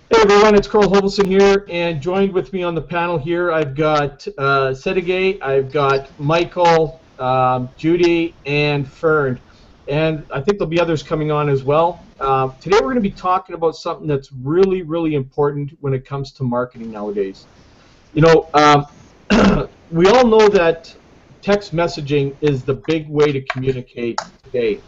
Hey everyone, it's Carl Hovelson here, and joined with me on the panel here, I've got Sergey, I've got Michael, Judy, and Fern, and I think there'll be others coming on as well. Today we're going to be talking about something that's really, really important when it comes to marketing nowadays. You know, we all know that text messaging is the big way to communicate today,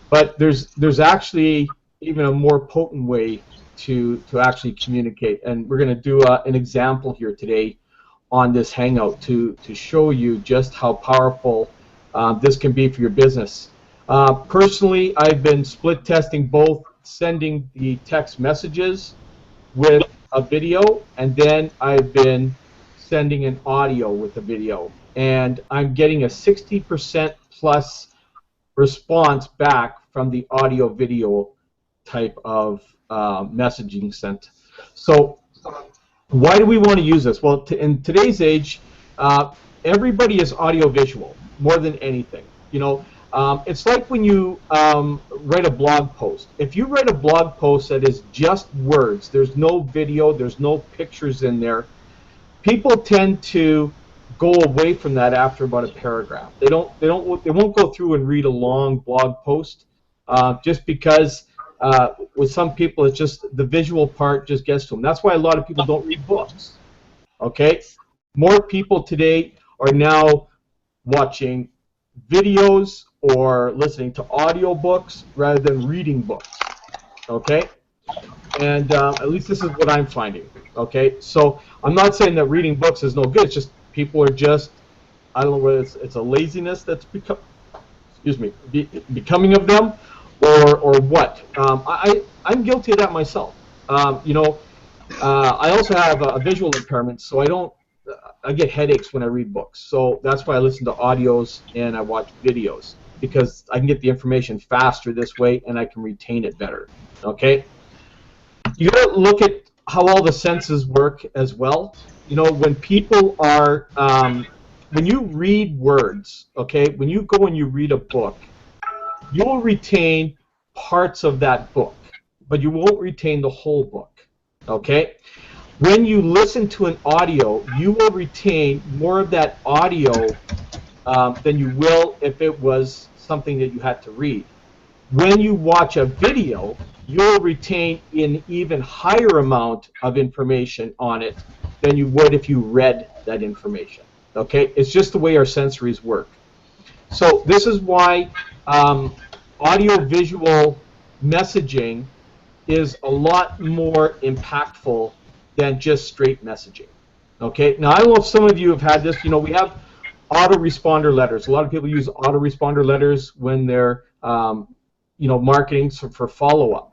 but there's actually even a more potent way to actually communicate, and we're going to do an example here today on this Hangout to show you just how powerful this can be for your business. Personally, I've been split testing both sending the text messages with a video, and then I've been sending an audio with a video, and I'm getting a 60% plus response back from the audio video type of messaging sent. So why do we want to use this? Well, in today's age, everybody is audio-visual more than anything. You know, it's like when you write a blog post. If you write a blog post that is just words, there's no video, there's no pictures in there, people tend to go away from that after about a paragraph. They won't go through and read a long blog post just because with some people it's just the visual part just gets to them. That's why a lot of people don't read books. Okay, more people today are now watching videos or listening to audiobooks rather than reading books. Okay, and at least this is what I'm finding. Okay, so I'm not saying that reading books is no good. It's just people are just, I don't know whether it's a laziness that's becoming of them, or what. I'm guilty of that myself. You know, I also have a visual impairment, so I get headaches when I read books. So that's why I listen to audios and I watch videos, because I can get the information faster this way and I can retain it better. Okay? You got to look at how all the senses work as well. You know, when people are, when you read words, okay, when you go and you read a book, you'll retain parts of that book, but you won't retain the whole book, okay? When you listen to an audio, you will retain more of that audio than you will if it was something that you had to read. When you watch a video, you'll retain an even higher amount of information on it than you would if you read that information, okay? It's just the way our sensories work. So this is why audio-visual messaging is a lot more impactful than just straight messaging. Okay. Now I don't know if some of you have had this. You know, we have autoresponder letters. A lot of people use autoresponder letters when they're, you know, marketing for follow-up.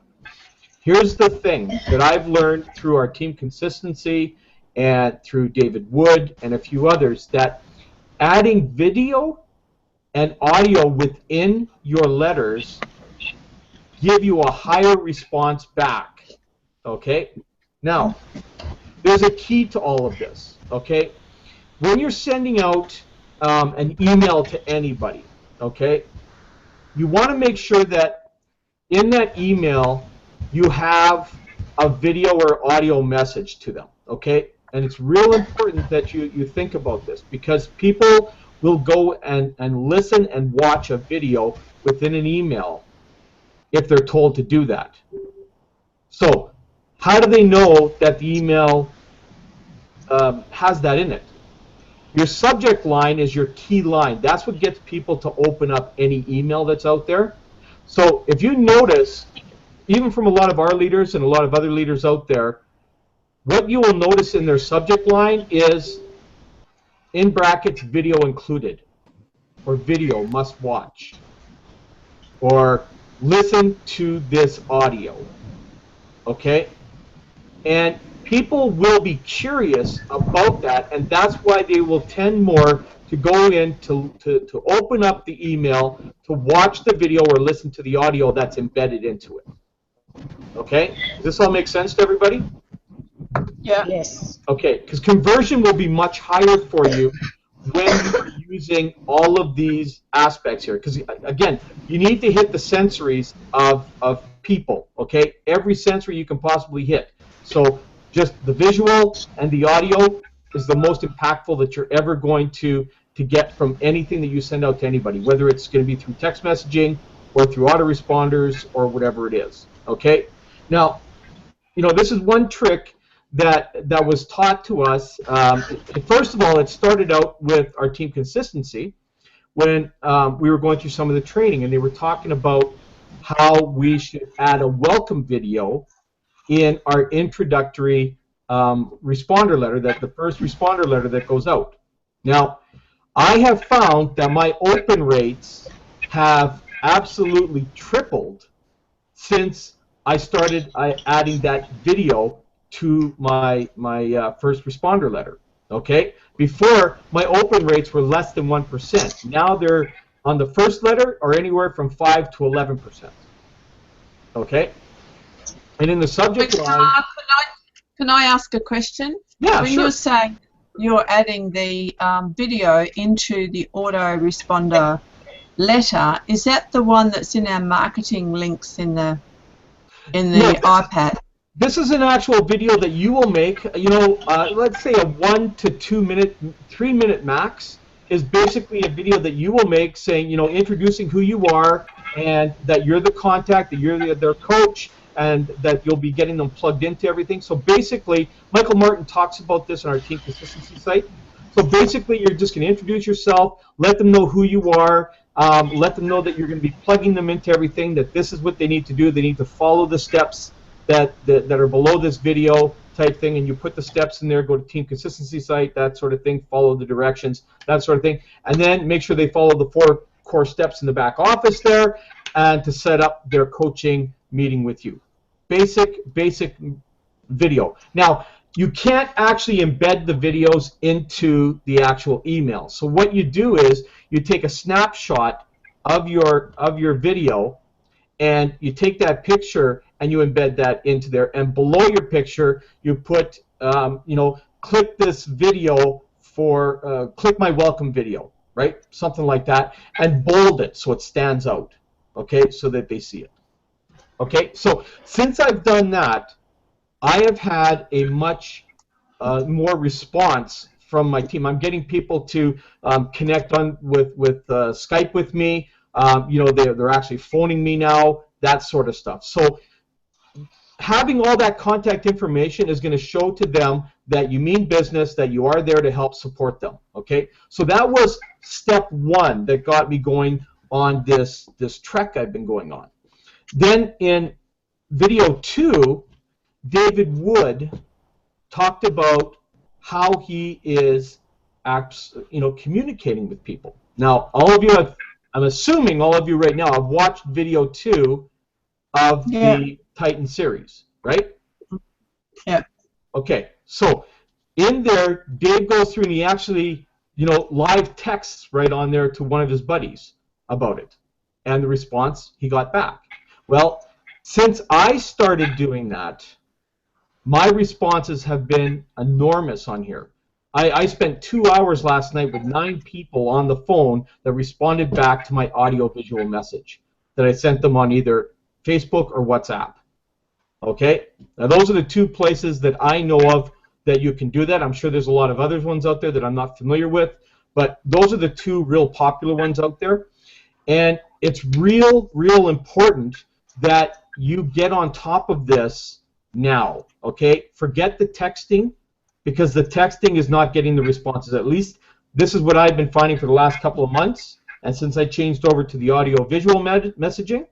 Here's the thing that I've learned through our team consistency and through David Wood and a few others, that adding video and audio within your letters give you a higher response back. Okay? Now, there's a key to all of this. Okay? When you're sending out an email to anybody, okay, you want to make sure that in that email you have a video or audio message to them. Okay? And it's real important that you think about this, because people will go and listen and watch a video within an email if they're told to do that. So how do they know that the email has that in it? Your subject line is your key line. That's what gets people to open up any email that's out there. So if you notice, even from a lot of our leaders and a lot of other leaders out there, what you will notice in their subject line is, in brackets, video included, or video must watch, or listen to this audio. Okay? And people will be curious about that, and that's why they will tend more to go in to open up the email, to watch the video or listen to the audio that's embedded into it. Okay? Does this all make sense to everybody? Yeah. Yes. Okay, because conversion will be much higher for you when you're using all of these aspects here, because again, you need to hit the sensories of people, okay? Every sensory you can possibly hit. So just the visual and the audio is the most impactful that you're ever going to get from anything that you send out to anybody, whether it's going to be through text messaging or through autoresponders or whatever it is, okay? Now, this is one trick that was taught to us. First of all, it started out with our team consistency when we were going through some of the training, and they were talking about how we should add a welcome video in our introductory responder letter, that the first responder letter that goes out. Now, I have found that my open rates have absolutely tripled since I started adding that video to my first responder letter. Okay, before my open rates were less than 1%. Now they're on the first letter are anywhere from 5 to 11%. Okay, and in the subject line. Can I ask a question? Yeah, when sure. You're saying you're adding the video into the autoresponder letter, is that the one that's in our marketing links in the iPad? This is an actual video that you will make. Let's say a 1 to 2 minute, 3 minute max is basically a video that you will make saying, introducing who you are and that you're the contact, that you're their coach, and that you'll be getting them plugged into everything. So basically, Michael Martin talks about this on our Team Consistency site. So basically, you're just going to introduce yourself, let them know who you are, let them know that you're going to be plugging them into everything, that this is what they need to do. They need to follow the steps that are below this video type thing, and you put the steps in there, go to Team Consistency site, that sort of thing, follow the directions, that sort of thing, and then make sure they follow the 4 core steps in the back office there, and to set up their coaching meeting with you. Basic video. Now, you can't actually embed the videos into the actual email. So what you do is you take a snapshot of your video, and you take that picture and you embed that into there. And below your picture, you put, click this video for, click my welcome video, right? Something like that, and bold it so it stands out, okay, so that they see it. Okay, so since I've done that, I have had a much more response from my team. I'm getting people to connect on with Skype with me. They're actually phoning me now, that sort of stuff. So having all that contact information is going to show to them that you mean business, that you are there to help support them. Okay, so that was step 1 that got me going on this trek I've been going on. Then in video 2, David Wood talked about how he is communicating with people. Now, all of you I'm assuming all of you right now have watched video 2 of the Titan series, right? Yeah. Okay, so in there, Dave goes through and he actually, live texts right on there to one of his buddies about it, and the response he got back. Well, since I started doing that, my responses have been enormous on here. I spent 2 hours last night with 9 people on the phone that responded back to my audio-visual message that I sent them on either Facebook or WhatsApp. Okay? Now, those are the 2 places that I know of that you can do that. I'm sure there's a lot of other ones out there that I'm not familiar with, but those are the 2 real popular ones out there. And it's real important that you get on top of this now, okay? Forget the texting, because the texting is not getting the responses. At least this is what I've been finding for the last couple of months, and since I changed over to the audio-visual messaging,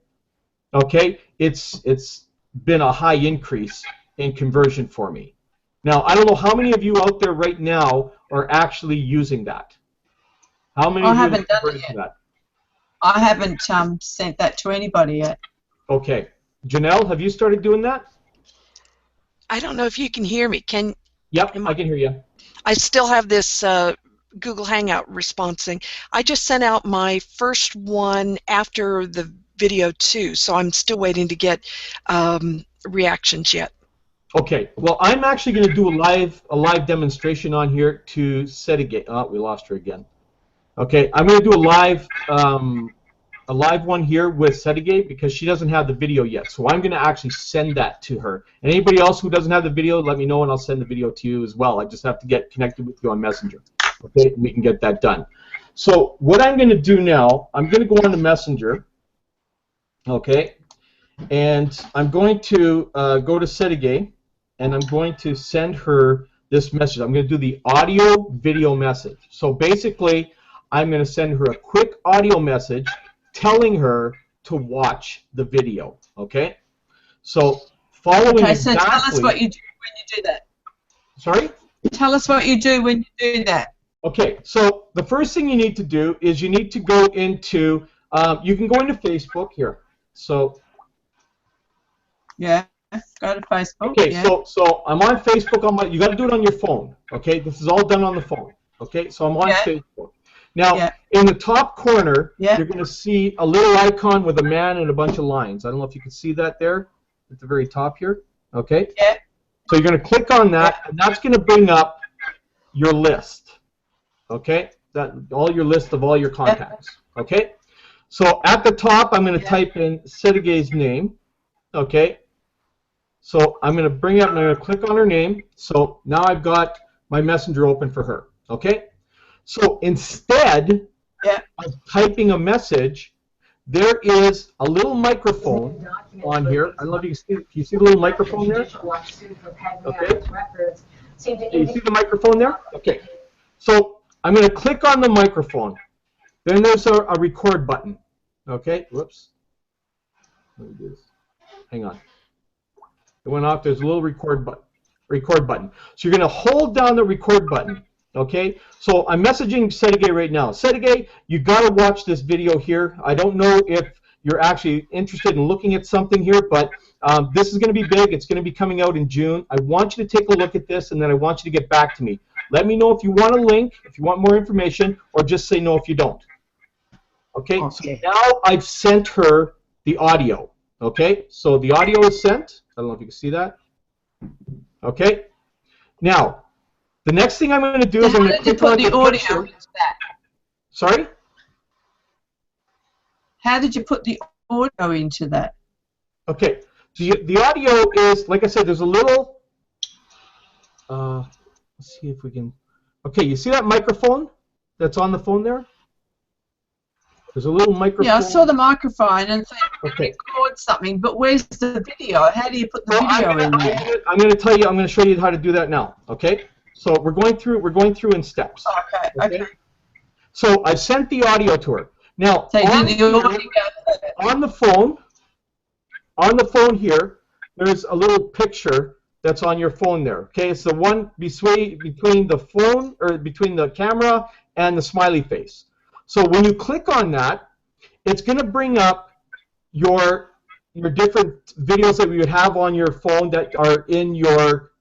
okay, it's been a high increase in conversion for me. Now, I don't know how many of you out there right now are actually using that. How many of you have converted to that? I haven't sent that to anybody yet. Okay. Janelle, have you started doing that? I don't know if you can hear me. Yep, I can hear you. I still have this Google Hangout responsing. I just sent out my first one after the video 2, so I'm still waiting to get reactions yet. Okay. Well, I'm actually going to do a live demonstration on here to set again. Oh, we lost her again. Okay, I'm going to do a live one here with Setigay because she doesn't have the video yet. So I'm going to actually send that to her. And anybody else who doesn't have the video, let me know and I'll send the video to you as well. I just have to get connected with you on Messenger. Okay, and we can get that done. So what I'm going to do now, I'm going to go on to Messenger. Okay, and I'm going to go to Setigay and I'm going to send her this message. I'm going to do the audio video message. So basically, I'm going to send her a quick audio message telling her to watch the video. Okay? So following okay, so exactly. tell us what you do when you do that. Sorry? Tell us what you do when you do that. Okay, so the first thing you need to do is you need to go into, you can go into Facebook here. So. Yeah. Go to Facebook. Okay, yeah. so I'm on Facebook on my. You got to do it on your phone. Okay, this is all done on the phone. Okay, so I'm on Facebook. Now, in the top corner, you're going to see a little icon with a man and a bunch of lines. I don't know if you can see that there at the very top here. Okay. Yeah. So you're going to click on that, and that's going to bring up your list. Okay, all your list of all your contacts. Okay. So at the top, I'm going to type in Setigay's name. Okay. So I'm going to bring up and I'm going to click on her name. So now I've got my Messenger open for her. Okay? So instead of typing a message, there is a little microphone on here. I don't know if you can see. Can you see the little microphone there? Okay. Can you see the microphone there? Okay. So I'm going to click on the microphone. Then there's a record button. Okay? Whoops. Let me do this. Hang on. It went off. There's a little record button. So you're going to hold down the record button. Okay? So I'm messaging Setigay right now. Setigay, you got to watch this video here. I don't know if you're actually interested in looking at something here, but this is going to be big. It's going to be coming out in June. I want you to take a look at this, and then I want you to get back to me. Let me know if you want a link, if you want more information, or just say no if you don't. Okay? So now I've sent her the audio. Okay? So the audio is sent. I don't know if you can see that. Okay. Now, the next thing I'm going to do is I'm going to click on the audio. Sorry? How did you put the audio into that? Okay. The audio is, like I said, there's a little. Let's see if we can. Okay, you see that microphone that's on the phone there? There's a little microphone. Yeah, I saw the microphone and thought record something, but where's the video? How do you put the video in there? I'm going to tell you. I'm going to show you how to do that now. Okay. So we're going through in steps. Okay. So I sent the audio to her. Now so on the phone here, there's a little picture that's on your phone there. Okay, it's the one between the phone or between the camera and the smiley face. So when you click on that, it's going to bring up your different videos that we would have on your phone that are in your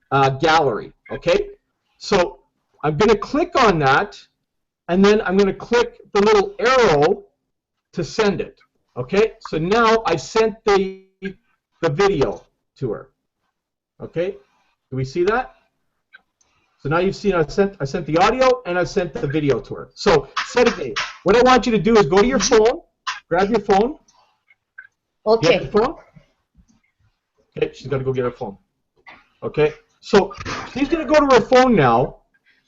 gallery. Okay, so I'm going to click on that, and then I'm going to click the little arrow to send it. Okay, so now I sent the video to her. Okay, do we see that? So now you've seen I sent the audio and I sent the video to her. So Setigay, what I want you to do is go to your phone, grab your phone. Okay. Get your phone. Okay, she's got to go get her phone. Okay, so she's going to go to her phone now,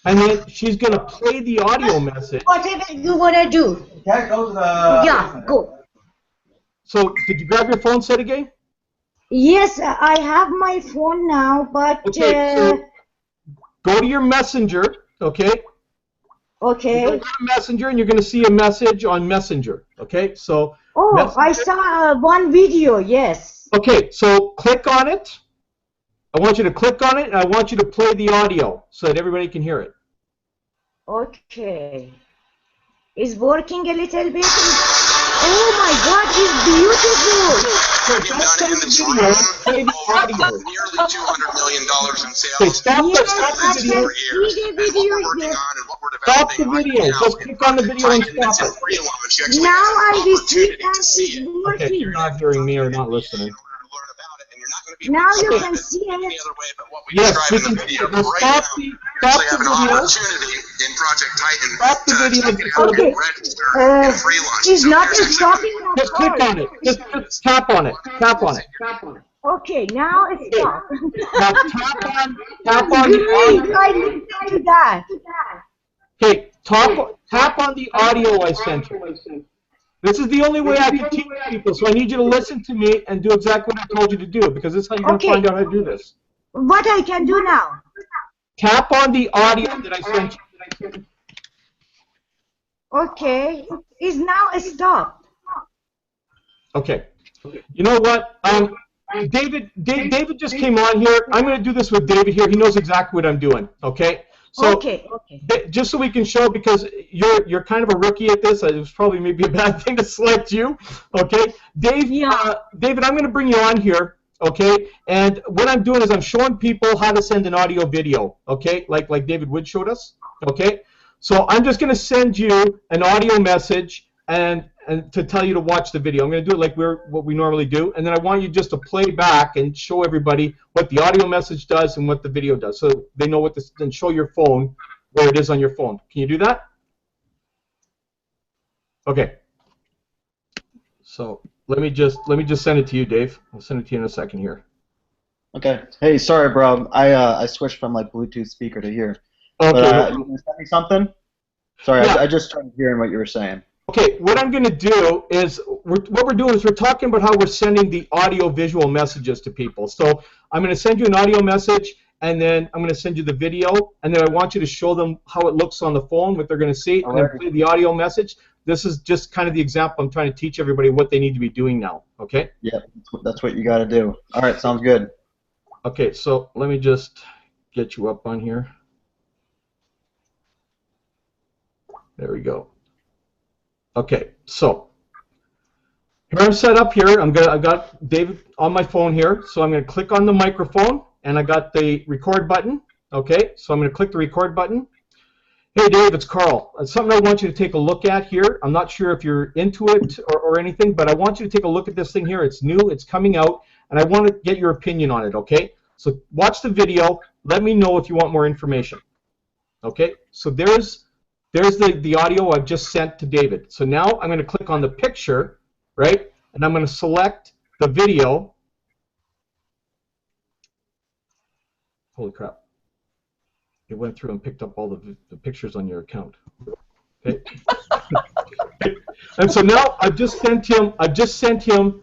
and then she's going to play the audio message. Whatever you want to do. Yeah, go to the... Yeah, go. So did you grab your phone, Setigay? Yes, I have my phone now, but... Okay, so go to your Messenger, okay? Okay. You go to Messenger, and you're going to see a message on Messenger, okay? So. Oh, Messenger. I saw one video, yes. Okay, so click on it. I want you to click on it, and I want you to play the audio so that everybody can hear it. Okay. It's working a little bit. Oh my God, it's beautiful. We've done it in the drone, over nearly $200 million in sales. Okay, stop Yes, the video. I can see the video. What we're working on and what we're Stop the developing video. right now. Just click on the video and stop it. Now I receive that it's it. working. Okay, you're not hearing me or not listening. In order to learn about it, and you're not going to Now you can see any it. other way but what we Yes, describe we in the can video. now Right stop now, the you actually have an video. opportunity in Project Titan Stop the video. Okay. register and free launch. It's So not here's exactly stopping what Just at click all. on it. Just tap on it. Tap on it. Okay, now it's stopped. Now tap on the Great, audio. I listened to that. Okay, tap on the audio I sent you. This is the only way I can teach people, so I need you to listen to me and do exactly what I told you to do, because this is how you're going to Okay. find out how to do this. What I can do now? Tap on the audio that I sent you. Okay, it's now stopped. Okay. You know what? David just came on here. I'm going to do this with David here. He knows exactly what I'm doing. Okay. So Okay. just so we can show, because you're kind of a rookie at this, it was probably maybe a bad thing to select you. Okay. David, I'm going to bring you on here. Okay. And what I'm doing is I'm showing people how to send an audio video. Okay. Like David Wood showed us. Okay. So I'm just going to send you an audio message and to tell you to watch the video. I'm going to do it like what we normally do, and then I want you just to play back and show everybody what the audio message does and what the video does, so they know what this. Then show your phone where it is on your phone. Can you do that? Okay. So let me just send it to you, Dave. I'll send it to you in a second here. Okay. Hey, sorry, bro. I switched from like Bluetooth speaker to here. Okay. But, you gonna send me something? Sorry, Yeah. I just started hearing what you were saying. Okay, what I'm going to do is, what we're doing is we're talking about how we're sending the audio-visual messages to people. So I'm going to send you an audio message, and then I'm going to send you the video, and then I want you to show them how it looks on the phone, what they're going to see, and then play the audio message. This is just kind of the example I'm trying to teach everybody what they need to be doing now, okay? Yeah, that's what you got to do. All right, sounds good. Okay, so let me just get you up on here. There we go. Okay, so here I'm set up here. I got David on my phone here, so I'm going to click on the microphone, and I got the record button. Okay, so I'm going to click the record button. Hey Dave, it's Carl. It's something I want you to take a look at here. I'm not sure if you're into it or anything, but I want you to take a look at this thing here. It's new, it's coming out, and I want to get your opinion on it, okay? So watch the video. Let me know if you want more information. Okay, so there's the audio I've just sent to David. So now I'm going to click on the picture, right? And I'm going to select the video. Holy crap. It went through and picked up all the pictures on your account. Okay. And so now I've just sent him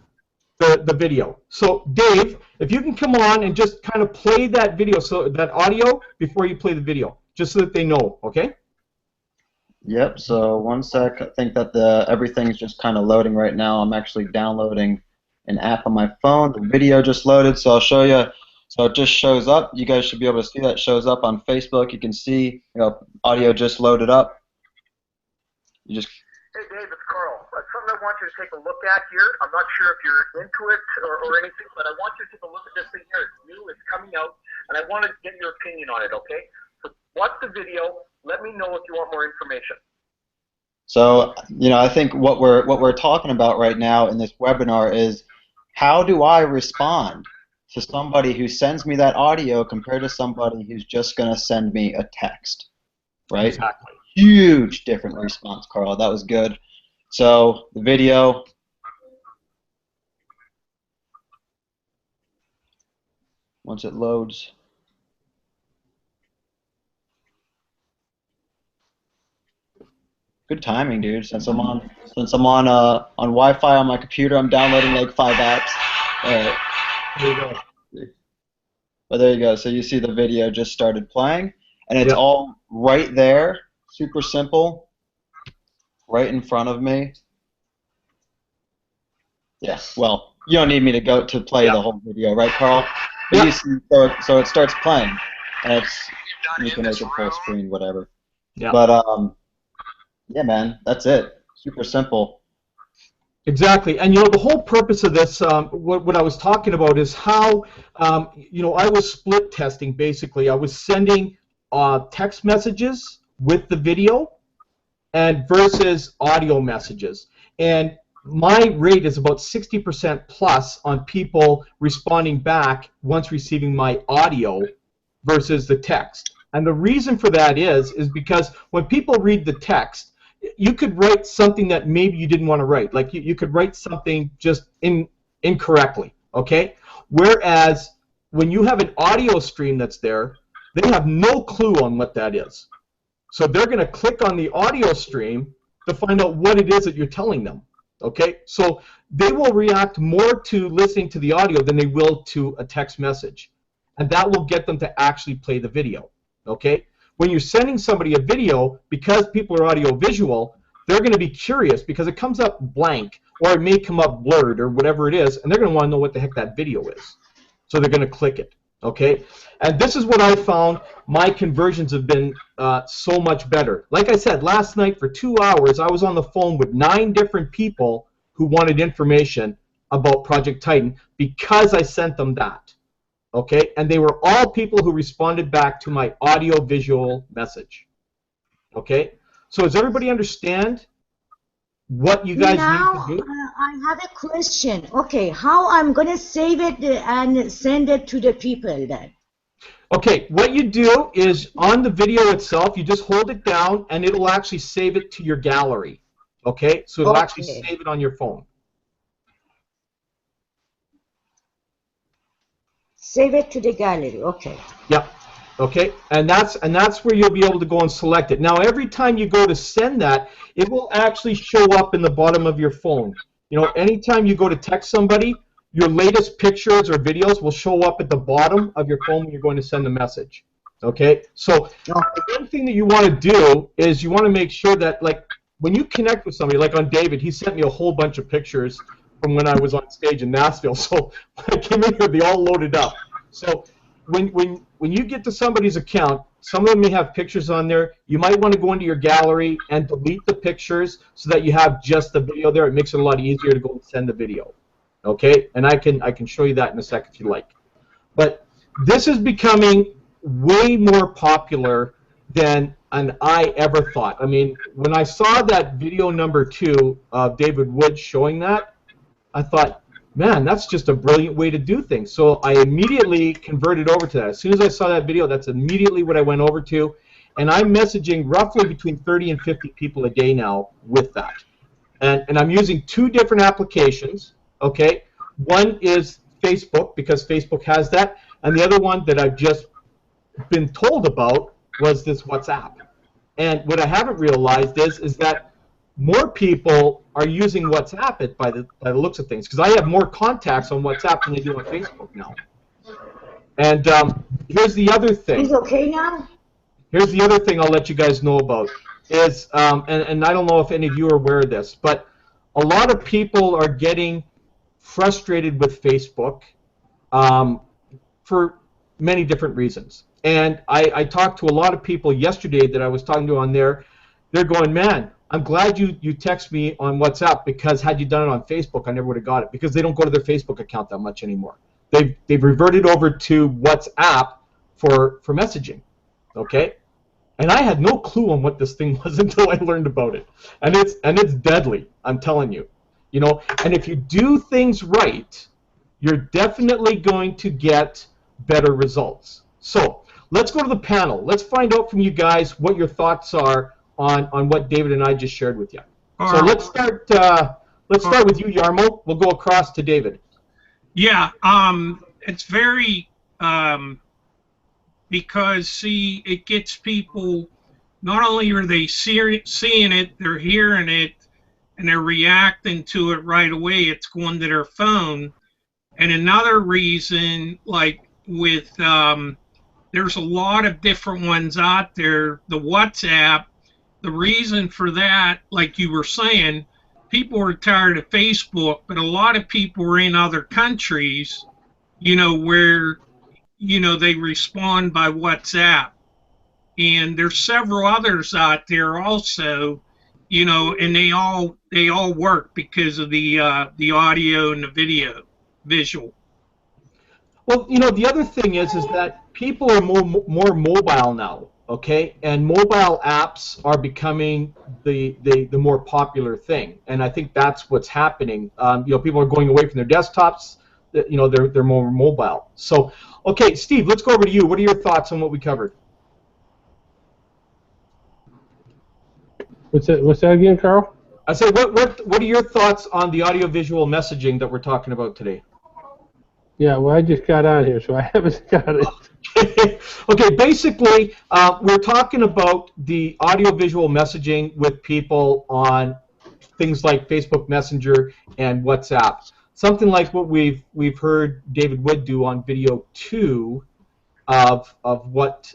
the video. So Dave, if you can come on and just kind of play that video, so that audio before you play the video, just so that they know, okay? Yep, so one sec. I think that everything's just kind of loading right now. I'm actually downloading an app on my phone. The video just loaded, so I'll show you. So it just shows up. You guys should be able to see that. It shows up on Facebook. You can see, audio just loaded up. You just. Hey Dave, it's Carl. Something I want you to take a look at here. I'm not sure if you're into it or anything, but I want you to take a look at this thing here. It's new, it's coming out, and I want to get your opinion on it, okay? So watch the video. Let me know if you want more information. So, I think what we're talking about right now in this webinar is how do I respond to somebody who sends me that audio compared to somebody who's just going to send me a text, right? Exactly. Huge different response, Carl. That was good. So the video. Once it loads. Good timing, dude. Since I'm on Wi-Fi on my computer, I'm downloading like 5 apps. All right. There you go. But there you go. So you see the video just started playing, and it's all right there. Super simple. Right in front of me. Yeah. Well, you don't need me to go to play the whole video, right, Carl? But you see, so it starts playing, and you can make it full screen, whatever. Yeah. But yeah, man, that's it. Super simple. Exactly, and the whole purpose of this, what I was talking about is how, I was split testing basically. I was sending text messages with the video, and versus audio messages. And my rate is about 60% plus on people responding back once receiving my audio versus the text. And the reason for that is because when people read the text, you could write something that maybe you didn't want to write. Like you could write something just incorrectly, okay? Whereas when you have an audio stream that's there, they have no clue on what that is. So they're going to click on the audio stream to find out what it is that you're telling them, okay? So they will react more to listening to the audio than they will to a text message. And that will get them to actually play the video, okay? When you're sending somebody a video, because people are audio-visual, they're going to be curious because it comes up blank, or it may come up blurred, or whatever it is, and they're going to want to know what the heck that video is. So they're going to click it, okay? And this is what I found. My conversions have been so much better. Like I said, last night for 2 hours, I was on the phone with 9 different people who wanted information about Project Titan because I sent them that. Okay, and they were all people who responded back to my audio-visual message. Okay, so does everybody understand what you guys need to do? I have a question. Okay, how I'm gonna save it and send it to the people then? Okay, what you do is on the video itself, you just hold it down, and it'll actually save it to your gallery. Okay, so it'll actually save it on your phone. Save it to the gallery. Okay. Yep. Okay, and that's where you'll be able to go and select it. Now, every time you go to send that, it will actually show up in the bottom of your phone. You know, anytime you go to text somebody, your latest pictures or videos will show up at the bottom of your phone when you're going to send a message. Okay, so the one thing that you want to do is you want to make sure that, like, when you connect with somebody, like on David, he sent me a whole bunch of pictures from when I was on stage in Nashville. So when I came in here, they all loaded up. So when you get to somebody's account, some of them may have pictures on there. You might want to go into your gallery and delete the pictures so that you have just the video there. It makes it a lot easier to go and send the video. Okay, and I can show you that in a second if you like. But this is becoming way more popular than I ever thought. I mean, when I saw that video number 2 of David Wood showing that, I thought, man, that's just a brilliant way to do things. So I immediately converted over to that. As soon as I saw that video, that's immediately what I went over to. And I'm messaging roughly between 30 and 50 people a day now with that. And I'm using 2 different applications, okay? One is Facebook, because Facebook has that. And the other one that I've just been told about was this WhatsApp. And what I haven't realized is that more people are using WhatsApp by the looks of things, because I have more contacts on WhatsApp than I do on Facebook now. And here's the other thing. Is okay now? Here's the other thing I'll let you guys know about is, and I don't know if any of you are aware of this, but a lot of people are getting frustrated with Facebook for many different reasons. And I talked to a lot of people yesterday that I was talking to on there. They're going, man, I'm glad you text me on WhatsApp, because had you done it on Facebook, I never would have got it, because they don't go to their Facebook account that much anymore. They've reverted over to WhatsApp for messaging, okay? And I had no clue on what this thing was until I learned about it. And it's deadly, I'm telling you. You know, and if you do things right, you're definitely going to get better results. So let's go to the panel. Let's find out from you guys what your thoughts are on what David and I just shared with you. So let's start with you, Jarmo. We'll go across to David. Yeah, it's very because see, it gets people. Not only are they seeing it, they're hearing it, and they're reacting to it right away. It's going to their phone. And another reason, like with there's a lot of different ones out there. The WhatsApp. The reason for that, like you were saying, people are tired of Facebook, but a lot of people are in other countries, you know, where, you know, they respond by WhatsApp. And there's several others out there also, you know, and they all work because of the audio and the visual. Well, you know, the other thing is that people are more mobile now. okay? And mobile apps are becoming the more popular thing, and I think that's what's happening. You know, people are going away from their desktops. You know, they're more mobile. So, okay, Steve, let's go over to you. What are your thoughts on what we covered? What's that again, Carl? I said, what are your thoughts on the audiovisual messaging that we're talking about today? Yeah, well, I just got on here, so I haven't got it. Okay, basically, we're talking about the audiovisual messaging with people on things like Facebook Messenger and WhatsApp. Something like what we've heard David Wood do on video 2 of what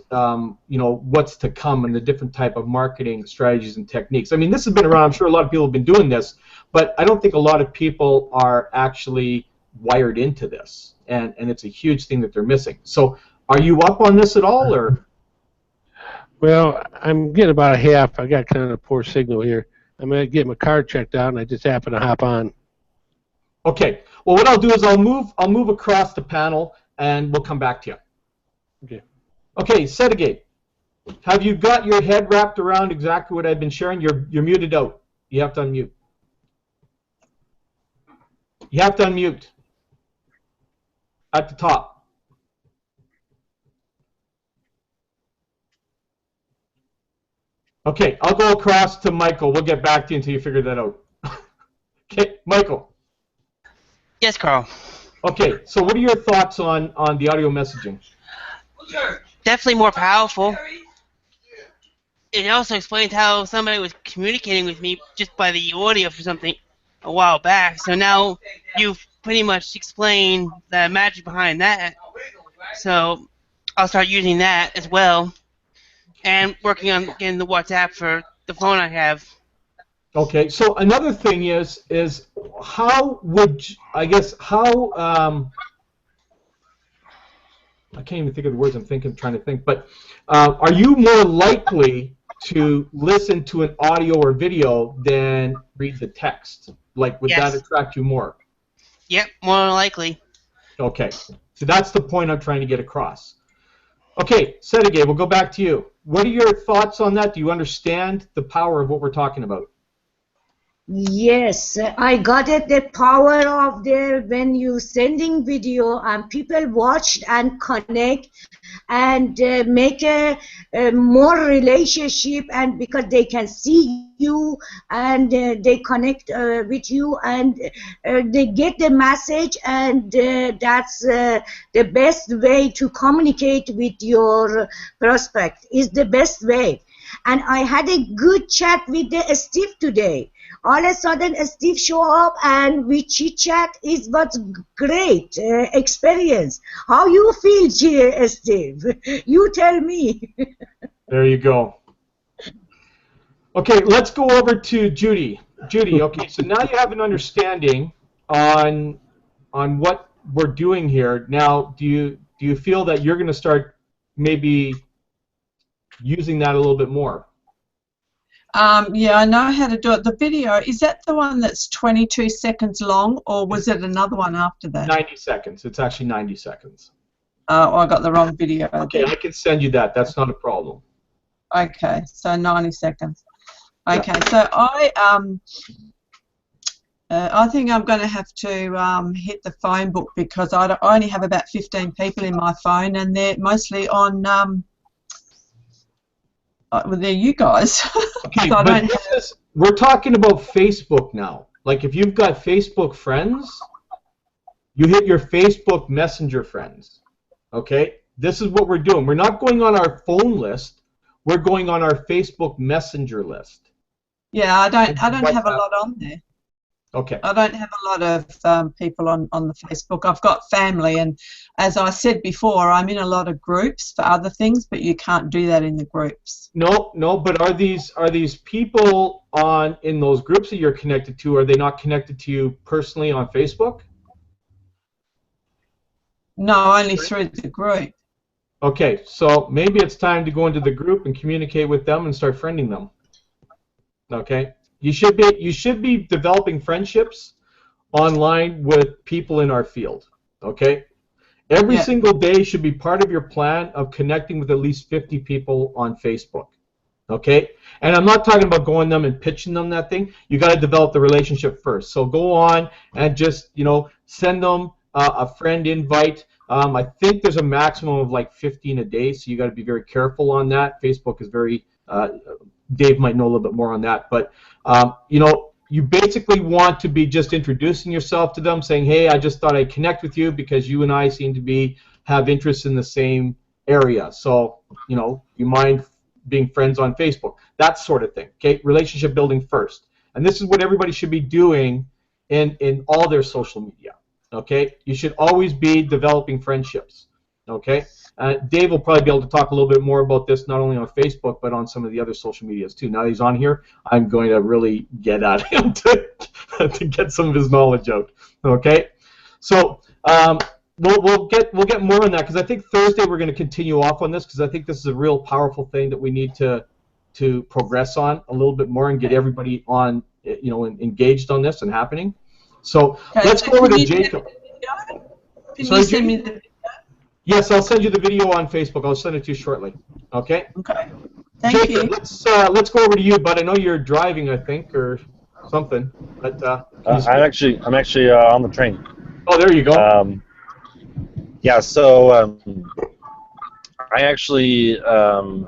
you know, what's to come and the different type of marketing strategies and techniques. I mean, this has been around. I'm sure a lot of people have been doing this, but I don't think a lot of people are actually wired into this, and it's a huge thing that they're missing. So, are you up on this at all, or? Well, I'm getting about a half. I got kind of a poor signal here. I'm gonna get my card checked out, and I just happen to hop on. Okay. Well, what I'll do is I'll move across the panel, and we'll come back to you. Okay. Okay, Setigate, have you got your head wrapped around exactly what I've been sharing? You're muted out. You have to unmute. You have to unmute at the top. Okay, I'll go across to Michael. We'll get back to you until you figure that out. Okay, Michael. Yes, Carl. Okay, so what are your thoughts on the audio messaging? Definitely more powerful. It also explains how somebody was communicating with me just by the audio for something a while back. So now you've pretty much explained the magic behind that. So I'll start using that as well, and working on getting the WhatsApp for the phone I have. Okay, so another thing is how would I can't even think of the words I'm trying to think, but are you more likely to listen to an audio or video than read the text? Like, would that attract you more? Yep, more likely. Okay, so that's the point I'm trying to get across. Okay, Setigay, we'll go back to you. What are your thoughts on that? Do you understand the power of what we're talking about? Yes, I got it, the power of there when you sending video and people watch and connect and make a more relationship, and because they can see you and they connect with you and they get the message, and that's the best way to communicate with your prospect, is the best way. And I had a good chat with Steve today. All of a sudden, Steve show up and we chit chat. It was great experience. How you feel, Steve? You tell me. There you go. Okay, let's go over to Judy. Judy, okay, so now you have an understanding on what we're doing here. Now, do you feel that you're going to start maybe using that a little bit more? Yeah, I know how to do it. The video, is that the one that's 22 seconds long, or was it another one after that? 90 seconds. It's actually 90 seconds. Oh, I got the wrong video. Okay, I can send you that. That's not a problem. Okay, so 90 seconds. Okay, so I think I'm going to have to hit the phone book, because I only have about 15 people in my phone, and they're mostly on well, they're you guys. Okay, so but we're talking about Facebook now. Like, if you've got Facebook friends, you hit your Facebook Messenger friends. Okay? This is what we're doing. We're not going on our phone list. We're going on our Facebook Messenger list. Yeah, I don't have a lot on there. Okay. I don't have a lot of people on the Facebook. I've got family, and as I said before, I'm in a lot of groups for other things, but you can't do that in the groups. No, but are these people in those groups that you're connected to, are they not connected to you personally on Facebook? No, only through the group. Okay, so maybe it's time to go into the group and communicate with them and start friending them. Okay? You should be developing friendships online with people in our field, okay? Every single day should be part of your plan of connecting with at least 50 people on Facebook. Okay? And I'm not talking about going them and pitching them that thing. You got to develop the relationship first. So go on and just, send them a friend invite. I think there's a maximum of like 15 a day, so you got to be very careful on that. Facebook is very, Dave might know a little bit more on that, but you basically want to be just introducing yourself to them, saying, hey, I just thought I'd connect with you because you and I seem to have interests in the same area. So, you mind being friends on Facebook, that sort of thing. Okay, relationship building first. And this is what everybody should be doing in all their social media. Okay, you should always be developing friendships. Okay, Dave will probably be able to talk a little bit more about this, not only on Facebook but on some of the other social medias too. Now that he's on here, I'm going to really get at him to get some of his knowledge out. Okay, so we'll get more on that, because I think Thursday we're going to continue off on this, because I think this is a real powerful thing that we need to progress on a little bit more and get everybody on, engaged on this and happening. So let's go over to Jacob. Can you send me the video? Yes, I'll send you the video on Facebook. I'll send it to you shortly. Okay. Okay. Thank you. Let's go over to you, bud. I know you're driving, I think, or something. But I'm actually on the train. Oh, there you go. Yeah. So I actually I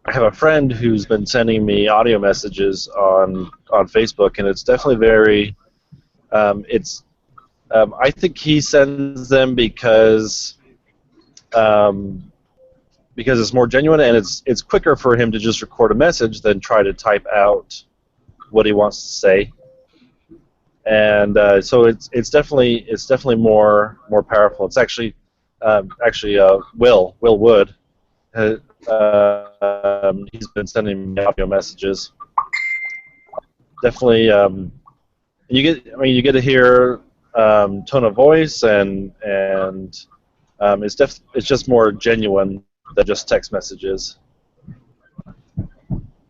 have a friend who's been sending me audio messages on Facebook, and it's definitely very. I think he sends them because it's more genuine, and it's quicker for him to just record a message than try to type out what he wants to say. And so it's definitely more powerful. It's actually Will Wood. He's been sending me audio messages. Definitely, you get to hear tone of voice, and it's just more genuine than just text messages.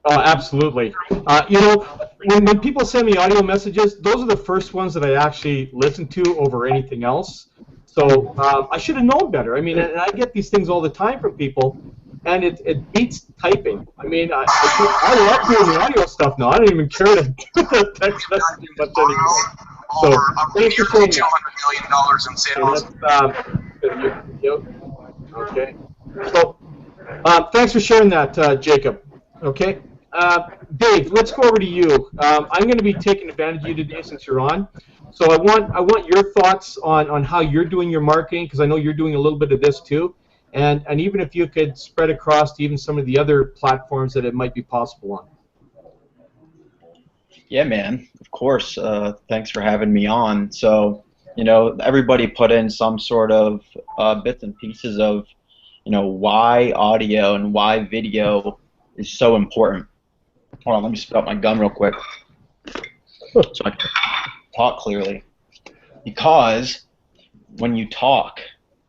Oh, absolutely. When people send me audio messages, those are the first ones that I actually listen to over anything else. So I should have known better. I mean, and I get these things all the time from people, and it beats typing. I mean, I love doing the audio stuff now. I don't even care to do the text messaging much anymore. So, nearly $200 million in sales. Okay. So, thanks for sharing that, Jacob. Okay. Dave, let's go over to you. I'm going to be taking advantage of you today since you're on. So I want your thoughts on how you're doing your marketing, because I know you're doing a little bit of this too, and even if you could spread across to even some of the other platforms that it might be possible on. Yeah, man. Of course. Thanks for having me on. So, everybody put in some sort of bits and pieces of, why audio and why video is so important. Hold on, let me spit out my gum real quick so I can talk clearly. Because when you talk,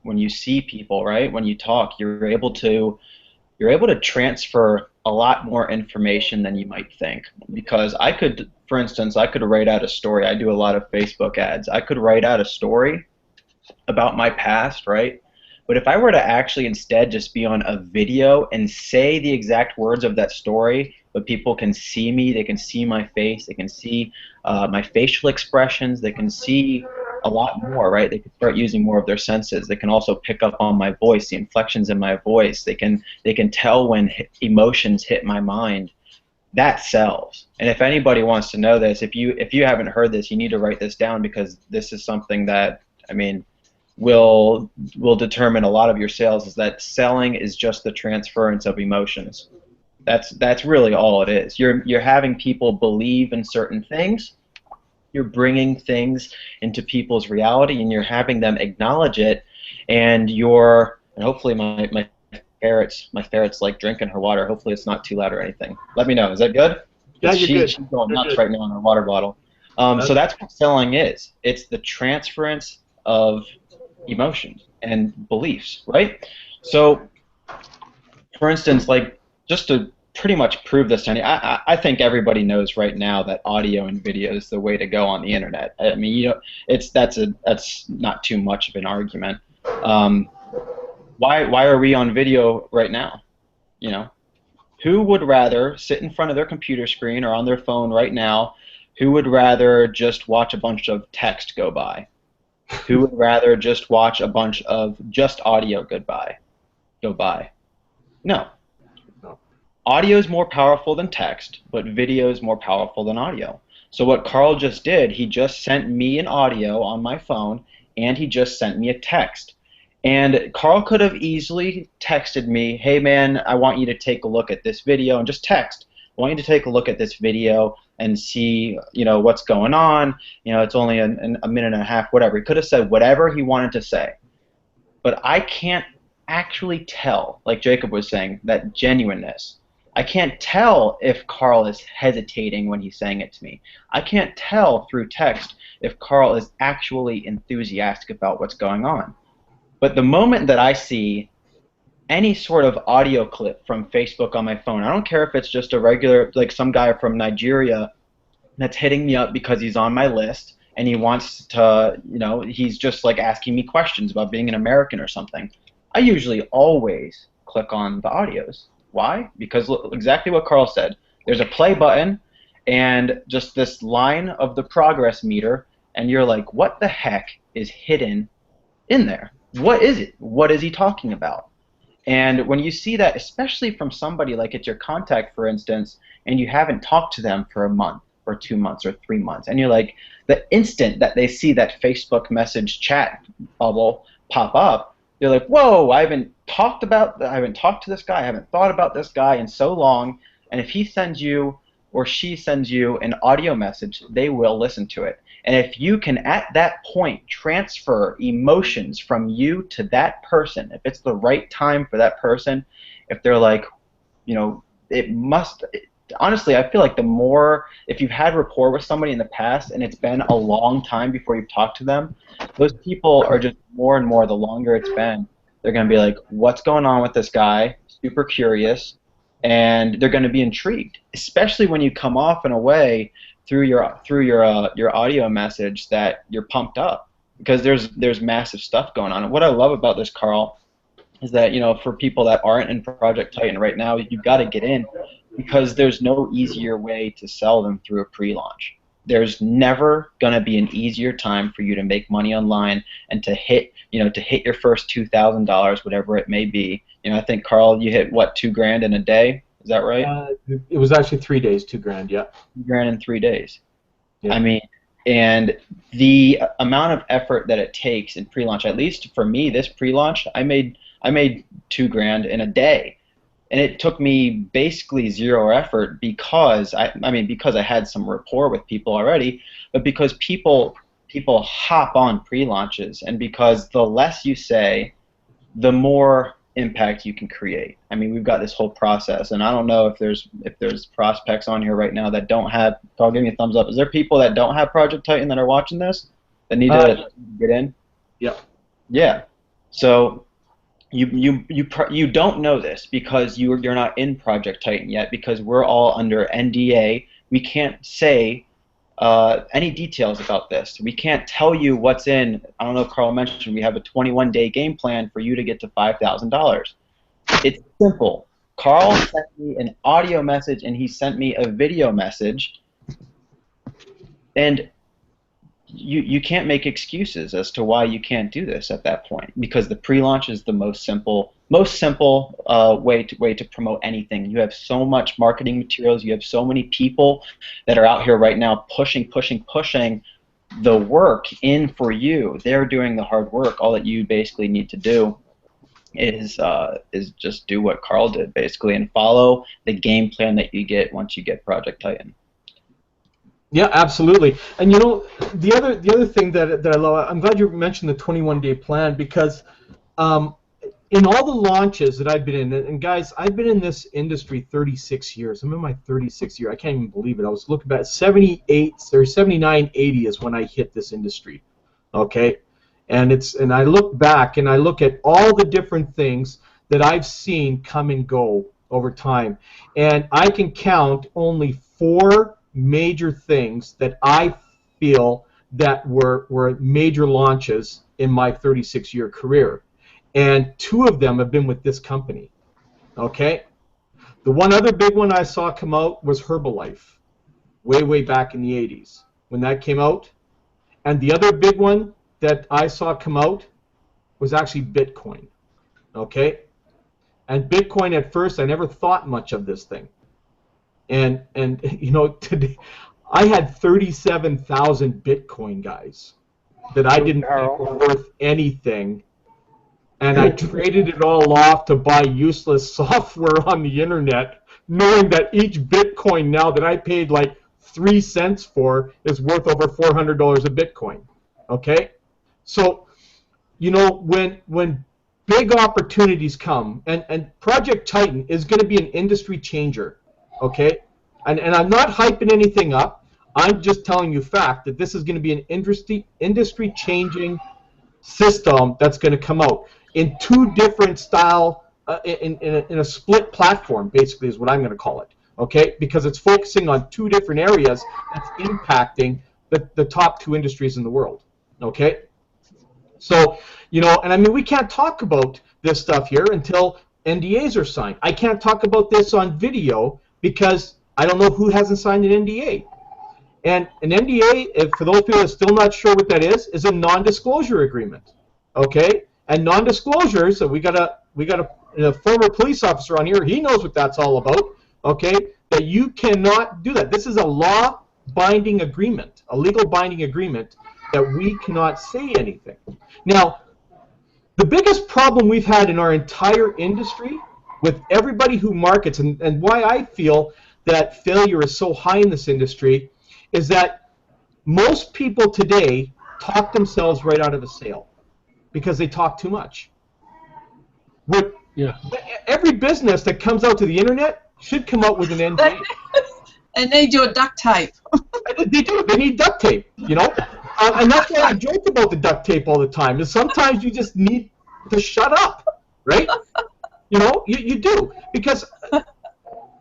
when you see people, right? When you talk, you're able to transfer a lot more information than you might think. Because for instance, I could write out a story. I do a lot of Facebook ads. I could write out a story about my past, right? But if I were to actually instead just be on a video and say the exact words of that story, but people can see me, they can see my face, they can see my facial expressions, they can see a lot more, right? They can start using more of their senses. They can also pick up on my voice, the inflections in my voice. They can tell when emotions hit my mind. That sells. And if anybody wants to know this, if you haven't heard this, you need to write this down, because this is something that, will determine a lot of your sales. Is that selling is just the transference of emotions. That's really all it is. You're having people believe in certain things. You're bringing things into people's reality, and you're having them acknowledge it. And hopefully my ferret's like drinking her water. Hopefully it's not too loud or anything. Let me know. Is that good? Yeah, she's going nuts right now on her water bottle. So that's what selling is. It's the transference of emotions and beliefs, right? So, for instance, like just to pretty much prove this to any. I think everybody knows right now that audio and video is the way to go on the internet. I mean, you know, that's not too much of an argument. Why are we on video right now? You know, who would rather sit in front of their computer screen or on their phone right now? Who would rather just watch a bunch of text go by? Who would rather just watch a bunch of just audio go by? No. Audio is more powerful than text, but video is more powerful than audio. So what Carl just did, he just sent me an audio on my phone, and he just sent me a text. And Carl could have easily texted me, hey man, I want you to take a look at this video, and just text, I want you to take a look at this video and see, you know, what's going on. You know, it's only a minute and a half, whatever. He could have said whatever he wanted to say. But I can't actually tell, like Jacob was saying, that genuineness. I can't tell if Carl is hesitating when he's saying it to me. I can't tell through text if Carl is actually enthusiastic about what's going on. But the moment that I see any sort of audio clip from Facebook on my phone, I don't care if it's just a regular, like some guy from Nigeria that's hitting me up because he's on my list and he wants to, you know, he's just like asking me questions about being an American or something. I usually always click on the audios. Why? Because look, exactly what Carl said. There's a play button and just this line of the progress meter, and you're like, what the heck is hidden in there? What is it? What is he talking about? And when you see that, especially from somebody like it's your contact, for instance, and you haven't talked to them for a month or 2 months or 3 months, and you're like, the instant that they see that Facebook message chat bubble pop up, they're like, whoa, I haven't talked to this guy, I haven't thought about this guy in so long, and if he sends you or she sends you an audio message, they will listen to it. And if you can, at that point, transfer emotions from you to that person, if it's the right time for that person, if they're like, you know, honestly, I feel like the more, if you've had rapport with somebody in the past and it's been a long time before you've talked to them, those people are just more and more, the longer it's been, they're going to be like, what's going on with this guy? Super curious. And they're going to be intrigued, especially when you come off in a way through your audio message that you're pumped up, because there's massive stuff going on. And what I love about this, Carl, is that, you know, for people that aren't in Project Titan right now, you've got to get in, because there's no easier way to sell them through a pre-launch. There's never going to be an easier time for you to make money online and to hit your first $2,000, whatever it may be. You know, I think, Carl, you hit what, $2,000 in a day? Is that right? It was actually 3 days, $2,000. Yeah. $2,000 in 3 days. Yeah. I mean, and the amount of effort that it takes in pre-launch, at least for me, this pre-launch, I made $2,000 in a day. And it took me basically zero effort because because I had some rapport with people already, but because people hop on pre-launches, and because the less you say, the more impact you can create. I mean, we've got this whole process, and I don't know if there's prospects on here right now that don't have. Carl, give me a thumbs up. Is there people that don't have Project Titan that are watching this that need to get in? Yep. Yeah. So. You don't know this because you're not in Project Titan yet, because we're all under NDA. We can't say any details about this. We can't tell you what's in. I don't know if Carl mentioned we have a 21-day game plan for you to get to $5,000. It's simple. Carl sent me an audio message and he sent me a video message, and you can't make excuses as to why you can't do this at that point, because the pre-launch is the most simple way to promote anything. You have so much marketing materials. You have so many people that are out here right now pushing the work in for you. They're doing the hard work. All that you basically need to do is just do what Carl did, basically, and follow the game plan that you get once you get Project Titan. Yeah, absolutely. And you know, the other thing that I love, I'm glad you mentioned the 21-day plan, because in all the launches that I've been in, and guys, I've been in this industry 36 years. I'm in my 36th year. I can't even believe it. I was looking back, 78 or 79, 80 is when I hit this industry. Okay, and I look back and I look at all the different things that I've seen come and go over time. And I can count only 4 major things that I feel that were major launches in my 36-year career. And 2 of them have been with this company. Okay? The one other big one I saw come out was Herbalife, way back in the 80s when that came out. And the other big one that I saw come out was actually Bitcoin. Okay? And Bitcoin, at first, I never thought much of this thing. And you know, today I had 37,000 Bitcoin, guys, that I didn't think were worth anything. And I traded it all off to buy useless software on the internet, knowing that each Bitcoin now that I paid like 3 cents for is worth over $400 a Bitcoin. Okay? So, you know, when big opportunities come, and Project Titan is going to be an industry changer, okay? And I'm not hyping anything up. I'm just telling you fact that this is going to be an industry changing system that's going to come out in 2 different style, in a split platform, basically is what I'm going to call it, okay? Because it's focusing on 2 different areas that's impacting the top 2 industries in the world, okay? So, you know, and I mean, we can't talk about this stuff here until NDAs are signed. I can't talk about this on video because I don't know who hasn't signed an NDA. And an NDA, for those people that are still not sure what that is a non-disclosure agreement, okay? And non-disclosures, so we got a former police officer on here. He knows what that's all about, okay? That you cannot do that. This is a law-binding agreement, a legal binding agreement that we cannot say anything. Now, the biggest problem we've had in our entire industry with everybody who markets, and why I feel that failure is so high in this industry, is that most people today talk themselves right out of a sale because they talk too much. Every business that comes out to the internet should come out with an NDA. And they do a duct tape. They do. They need duct tape, you know? And that's why I joke about the duct tape all the time, is sometimes you just need to shut up, right? You know, you do. Because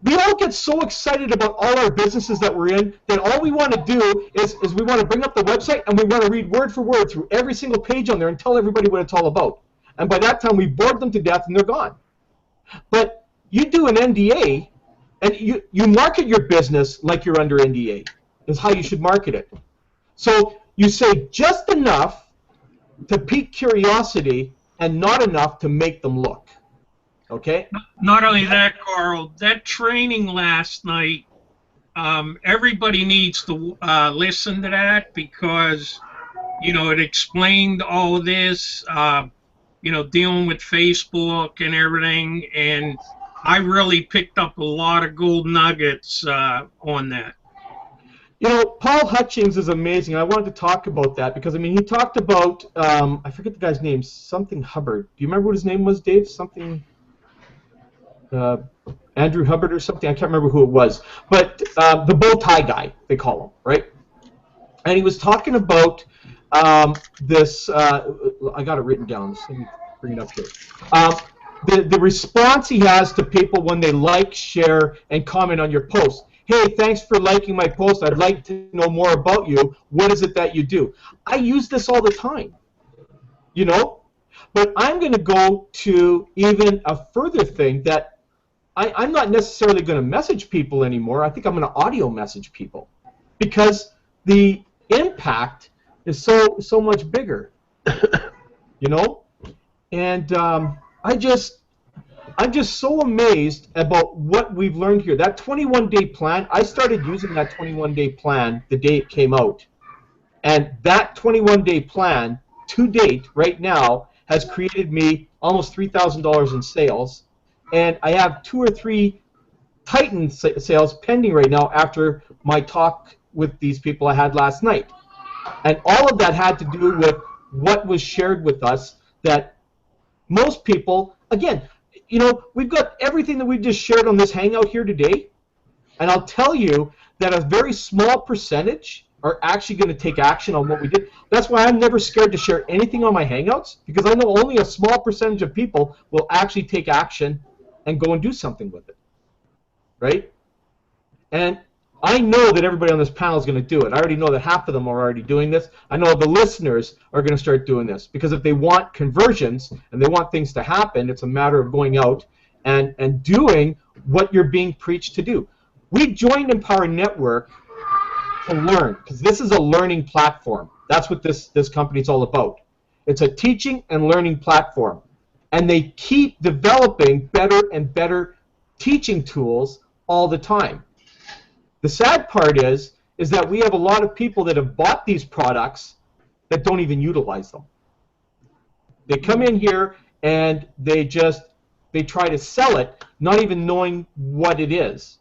we all get so excited about all our businesses that we're in that all we want to do is we want to bring up the website and we want to read word for word through every single page on there and tell everybody what it's all about. And by that time, we bored them to death and they're gone. But you do an NDA, and you market your business like you're under NDA, is how you should market it. So you say just enough to pique curiosity and not enough to make them look. Okay? Not only that, Carl, that training last night, everybody needs to listen to that because, you know, it explained all of this, you know, dealing with Facebook and everything, and I really picked up a lot of gold nuggets on that. You know, Paul Hutchings is amazing. I wanted to talk about that because, I mean, he talked about, I forget the guy's name, something Hubbard. Do you remember what his name was, Dave? Something, Andrew Hubbard or something? I can't remember who it was. But the bow tie guy, they call him, right? And he was talking about this, I got it written down. So let me bring it up here. The response he has to people when they like, share, and comment on your post. Hey, thanks for liking my post. I'd like to know more about you. What is it that you do? I use this all the time, you know? But I'm going to go to even a further thing that I'm not necessarily going to message people anymore. I think I'm going to audio message people because the impact is so much bigger, you know? And I'm just so amazed about what we've learned here. That 21-day plan, I started using that 21-day plan the day it came out. And that 21-day plan, to date, right now, has created me almost $3,000 in sales. And I have 2 or 3 Titan sales pending right now after my talk with these people I had last night. And all of that had to do with what was shared with us that most people, again, you know, we've got everything that we've just shared on this Hangout here today, and I'll tell you that a very small percentage are actually going to take action on what we did. That's why I'm never scared to share anything on my Hangouts, because I know only a small percentage of people will actually take action and go and do something with it, right? And I know that everybody on this panel is going to do it. I already know that half of them are already doing this. I know the listeners are going to start doing this, because if they want conversions and they want things to happen, it's a matter of going out and doing what you're being preached to do. We joined Empower Network to learn, because this is a learning platform. That's what this company is all about. It's a teaching and learning platform. And they keep developing better and better teaching tools all the time. The sad part is that we have a lot of people that have bought these products that don't even utilize them. They come in here and they try to sell it, not even knowing what it is.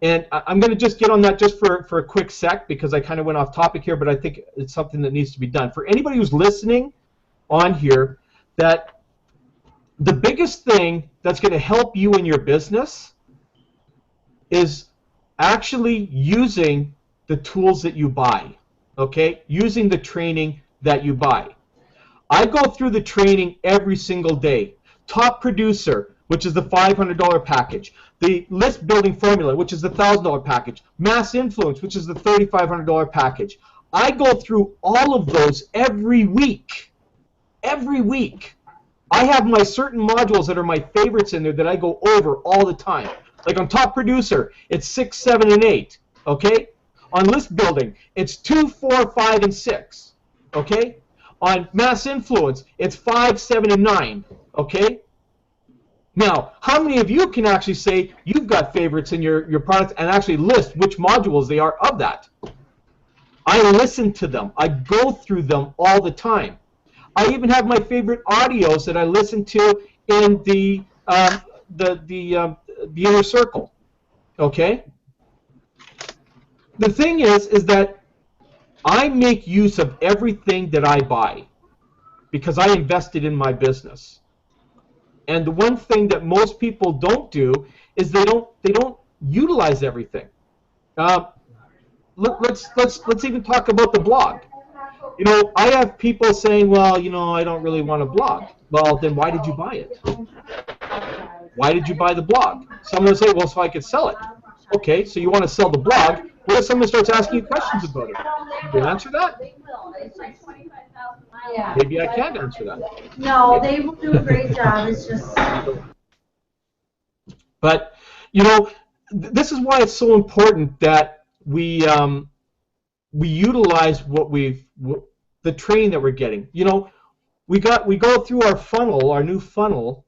And I'm going to just get on that just for a quick sec, because I kind of went off topic here, but I think it's something that needs to be done. For anybody who's listening on here, that the biggest thing that's going to help you in your business is actually using the tools that you buy, okay? Using the training that you buy. I go through the training every single day. Top Producer, which is the $500 package. The List Building Formula, which is the $1,000 package. Mass Influence, which is the $3,500 package. I go through all of those every week. Every week. I have my certain modules that are my favorites in there that I go over all the time. Like on Top Producer, it's 6, 7, and 8, okay? On List Building, it's 2, 4, 5, and 6, okay? On Mass Influence, it's 5, 7, and 9, okay? Now, how many of you can actually say you've got favorites in your products and actually list which modules they are of that? I listen to them. I go through them all the time. I even have my favorite audios that I listen to in the inner circle, okay? The thing is that I make use of everything that I buy because I invested in my business. And the one thing that most people don't do is they don't utilize everything. Let's even talk about the blog. You know, I have people saying, well, you know, I don't really want a blog. Well, then why did you buy it? Why did you buy the blog? Someone will say, well, so I could sell it. Okay, so you want to sell the blog. What if someone starts asking you questions about it? Can you answer that? Maybe I can't answer that. No, they will do a great job. It's just... But, you know, this is why it's so important that we utilize the training that we're getting. You know, we go through our funnel, our new funnel,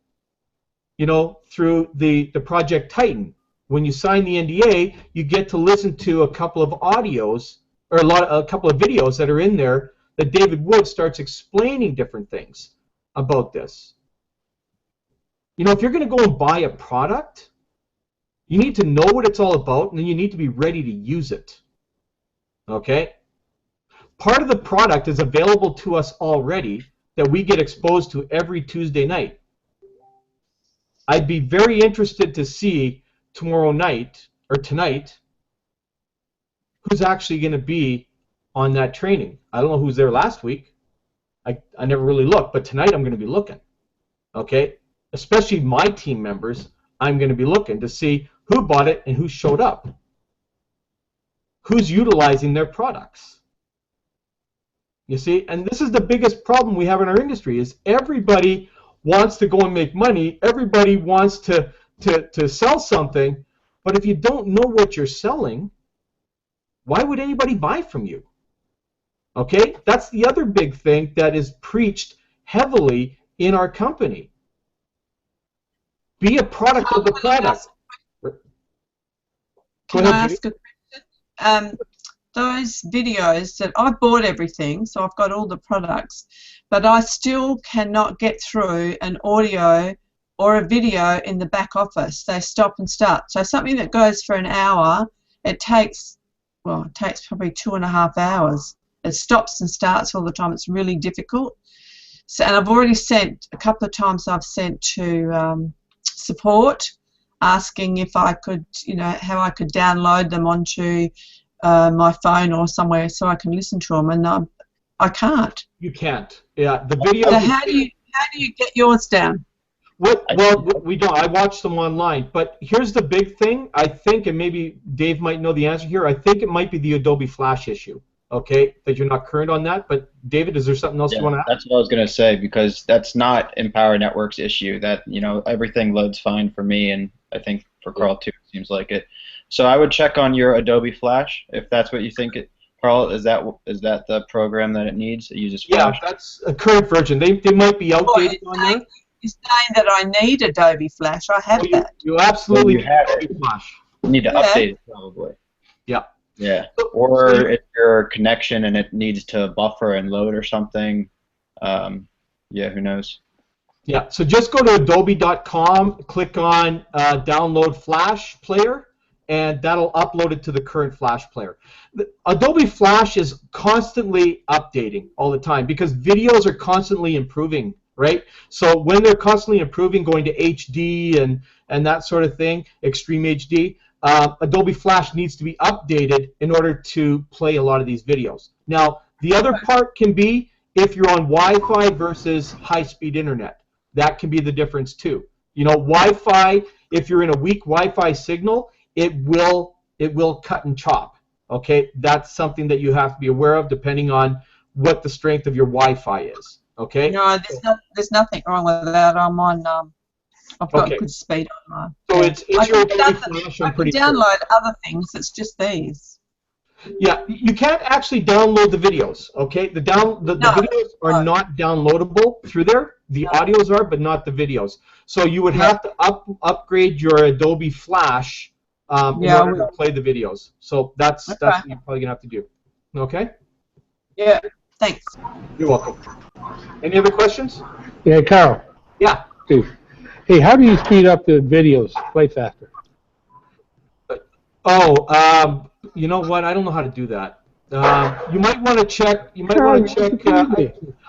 you know, through the Project Titan. When you sign the NDA, you get to listen to a couple of audios or a couple of videos that are in there that David Wood starts explaining different things about this. You know, if you're going to go and buy a product, you need to know what it's all about, and then you need to be ready to use it. Okay? Part of the product is available to us already that we get exposed to every Tuesday night. I'd be very interested to see tomorrow night or tonight who's actually going to be on that training. I don't know who's there last week. I never really looked, but tonight I'm going to be looking. Okay? Especially my team members, I'm going to be looking to see who bought it and who showed up. Who's utilizing their products. You see? And this is the biggest problem we have in our industry is everybody wants to go and make money. Everybody wants to sell something, but if you don't know what you're selling, why would anybody buy from you? Okay? That's the other big thing that is preached heavily in our company. Be a product of the product. Can I ask a question? Those videos that I've bought everything, so I've got all the products, but I still cannot get through an audio or a video in the back office. They stop and start. So something that goes for an hour, it takes probably 2.5 hours. It stops and starts all the time. It's really difficult. So, and I've already sent, a couple of times I've sent to support, asking if I could, you know, how I could download them onto my phone or somewhere so I can listen to them, and I can't. You can't. Yeah, the video. So how do you get yours down? Well, we don't. I watch them online. But here's the big thing, I think, and maybe Dave might know the answer here. I think it might be the Adobe Flash issue, okay, that you're not current on that. But, David, is there something else you want to add? That's what I was going to say, because that's not Empower Network's issue. That, everything loads fine for me, and I think for Carl, too, it seems like it. So I would check on your Adobe Flash, if that's what you think it... Carl, is that the program that it needs? It uses Flash? Yeah, that's a current version. They might be outdated on there. You're saying that I need Adobe Flash. I have that. You absolutely you have Adobe Flash. You need to update it, probably. Yeah. Yeah. Or if your connection and it needs to buffer and load or something, yeah, who knows? Yeah, so just go to adobe.com, click on Download Flash Player, and that'll upload it to the current Flash player. Adobe Flash is constantly updating all the time because videos are constantly improving, right? So when they're constantly improving, going to HD and that sort of thing, Extreme HD, Adobe Flash needs to be updated in order to play a lot of these videos. Now, the other part can be if you're on Wi-Fi versus high-speed internet. That can be the difference too. Wi-Fi, if you're in a weak Wi-Fi signal, it will cut and chop. Okay, that's something that you have to be aware of depending on what the strength of your Wi-Fi is. Okay. No, there's nothing wrong with that. I'm on. I've got good speed on. So it's your Adobe Flash. I can download other things. It's just these. Yeah, you can't actually download the videos. Okay, the videos are not downloadable through there. The audios are, but not the videos. So you would have to upgrade your Adobe Flash. In order to play the videos. So that's what you're probably gonna have to do. Okay? Yeah. Thanks. You're welcome. Any other questions? Yeah, Carl. Yeah. Dude. Hey, how do you speed up the videos? Play faster. You know what? I don't know how to do that. You might want to check.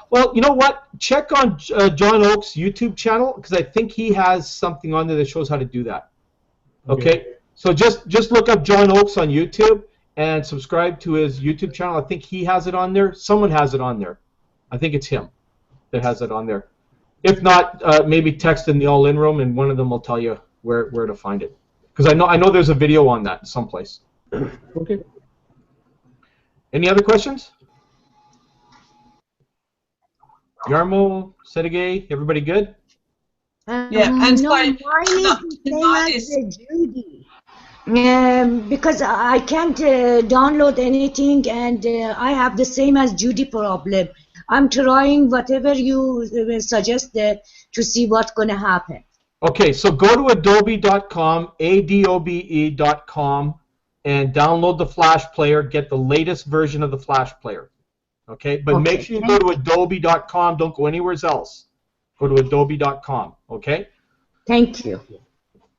Well, you know what? Check on John Oak's YouTube channel because I think he has something on there that shows how to do that. Okay. So just look up John Oakes on YouTube and subscribe to his YouTube channel. I think he has it on there. Someone has it on there. I think it's him that has it on there. If not, maybe text in the all-in room and one of them will tell you where to find it. Because I know there's a video on that someplace. Okay. Any other questions? Yarmo, Sergey, everybody good? Yeah, and no, mine is the same as Judy. Because I can't download anything, and I have the same as Judy problem. I'm trying whatever you suggest to see what's going to happen. Okay, so go to adobe.com, adobe.com, and download the Flash player. Get the latest version of the Flash player. Okay, but make sure you go to adobe.com. Don't go anywhere else. Go to adobe.com. Okay. Thank you.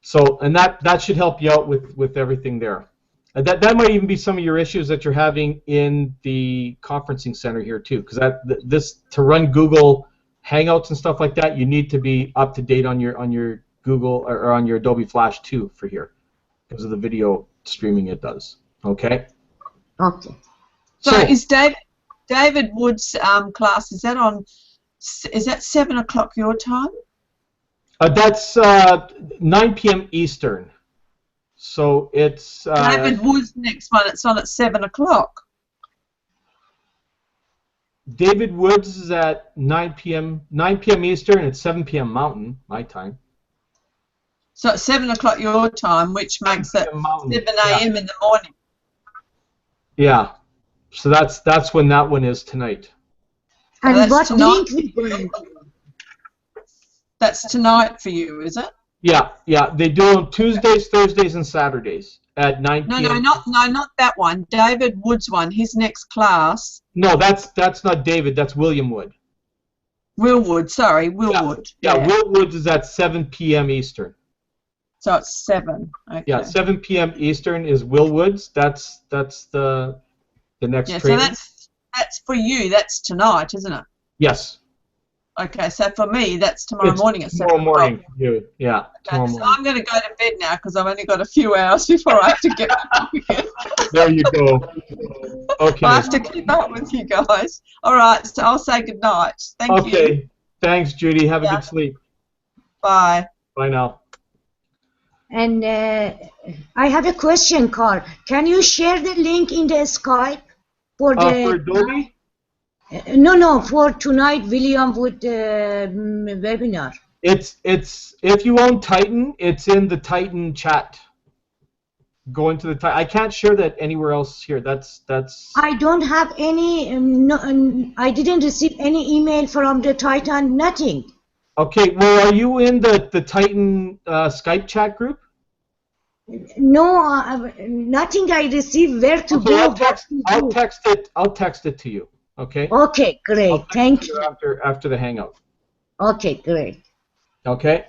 So, and that should help you out with everything there. And that might even be some of your issues that you're having in the conferencing center here too, because to run Google Hangouts and stuff like that, you need to be up to date on your Google or on your Adobe Flash too for here, because of the video streaming it does. Okay. Okay. So is David Wood's class? Is that 7 o'clock your time? That's 9 p.m. Eastern. So it's David Wood's next one. It's on at 7 o'clock. David Woods is at 9 p.m. Eastern. It's 7 p.m. Mountain, my time. So it's 7 o'clock your time, which makes it 7 a.m. in the morning. Yeah. So that's when that one is tonight. And what link we going? That's tonight for you, is it? Yeah. They do them Tuesdays, Thursdays, and Saturdays at 9 p.m. No, not that one. David Wood's one. His next class. No, that's not David. That's William Wood. Will Wood. Sorry, Will Wood. Yeah, Will Woods is at 7 p.m. Eastern. So it's 7. Okay. Yeah, 7 p.m. Eastern is Will Woods. That's the next training. So that's for you. That's tonight, isn't it? Yes. Okay, so for me, that's tomorrow morning at 7 o'clock. Tomorrow morning, yeah. Okay, so I'm going to go to bed now because I've only got a few hours before I have to get up again. There you go. Okay. I have to keep up with you guys. All right, so I'll say good night. Thank you. Okay. Thanks, Judy. Have a good sleep. Bye. Bye now. And I have a question, Carl. Can you share the link in the Skype for the For Adobe? No, for tonight, William, with the webinar. It's if you own Titan, it's in the Titan chat. Go into the Titan. I can't share that anywhere else here. That's. I don't have any. I didn't receive any email from the Titan. Nothing. Okay. Well, are you in the Titan Skype chat group? No, nothing. I received. Where to Okay, go? I'll text it. I'll text it to you. Okay. Okay, great. Thank you. After the hangout. Okay, great. Okay.